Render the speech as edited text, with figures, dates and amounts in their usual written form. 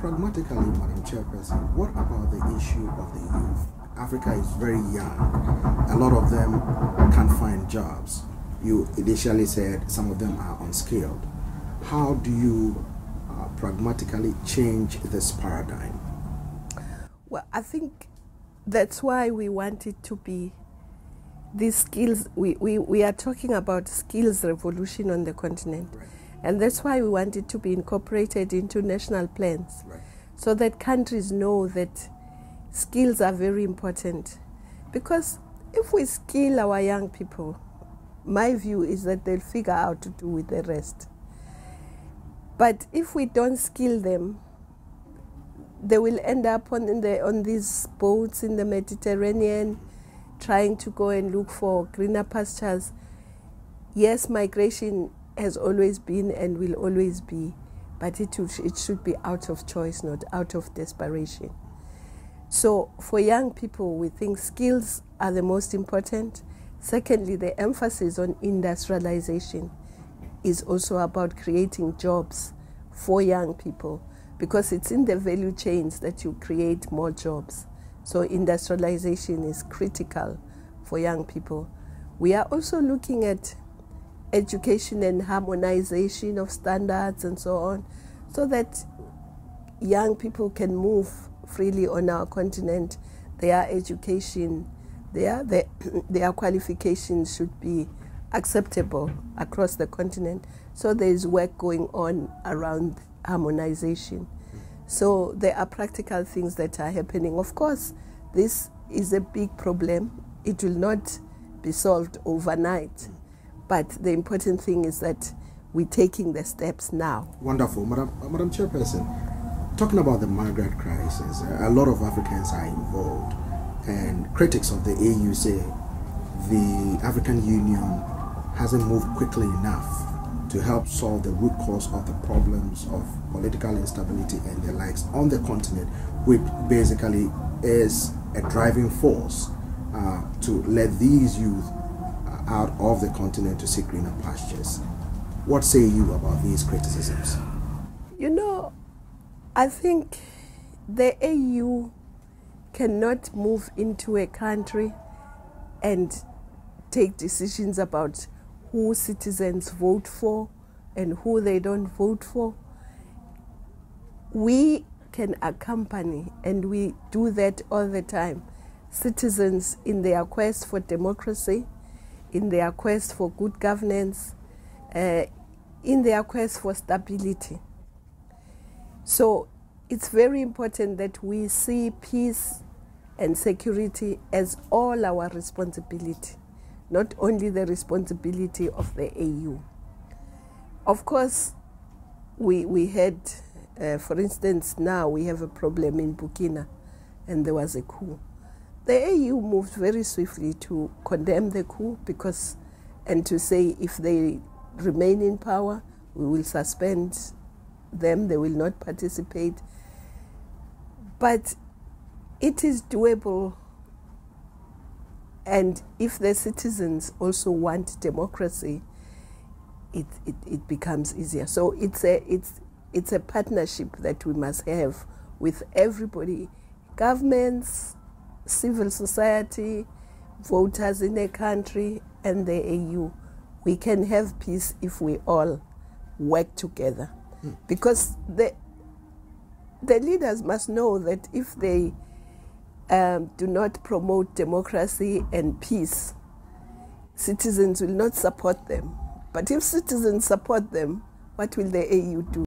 Pragmatically, Madam Chairperson, what about the issue of the youth? Africa is very young. A lot of them can't find jobs. You initially said some of them are unskilled. How do you pragmatically change this paradigm? Well, I think that's why we want it to be these skills. We are talking about skills revolution on the continent. Right. And that's why we want it to be incorporated into national plans, Right. so that countries know that skills are very important. Because if we skill our young people, my view is that they'll figure out what to do with the rest. But if we don't skill them, they will end up on these boats in the Mediterranean, trying to go and look for greener pastures. Yes, migration has always been and will always be, but it should be out of choice, not out of desperation. So for young people, we think skills are the most important. Secondly, the emphasis on industrialization is also about creating jobs for young people, because it's in the value chains that you create more jobs. So industrialization is critical for young people. We are also looking at education and harmonization of standards and so on, so that young people can move freely on our continent. Their education, their qualifications should be acceptable across the continent. So there is work going on around harmonization. So there are practical things that are happening. Of course, this is a big problem. It will not be solved overnight. But the important thing is that we're taking the steps now. Wonderful. Madam Chairperson, talking about the migrant crisis, a lot of Africans are involved, and critics of the AU say the African Union hasn't moved quickly enough to help solve the root cause of the problems of political instability and the likes on the continent, which basically is a driving force to let these youth out of the continent to seek greener pastures. What say you about these criticisms? You know, I think the AU cannot move into a country and take decisions about who citizens vote for and who they don't vote for. We can accompany, and we do that all the time, citizens in their quest for democracy, in their quest for good governance, in their quest for stability. So it's very important that we see peace and security as all our responsibility, not only the responsibility of the AU. Of course, we had, for instance, now we have a problem in Burkina, and there was a coup. The AU moved very swiftly to condemn the coup and to say if they remain in power, we will suspend them, they will not participate. But it is doable, and if the citizens also want democracy, it becomes easier. So it's a partnership that we must have with everybody, governments, civil society, voters in a country, and the AU. We can have peace if we all work together. Because the leaders must know that if they do not promote democracy and peace, citizens will not support them. But if citizens support them, what will the AU do?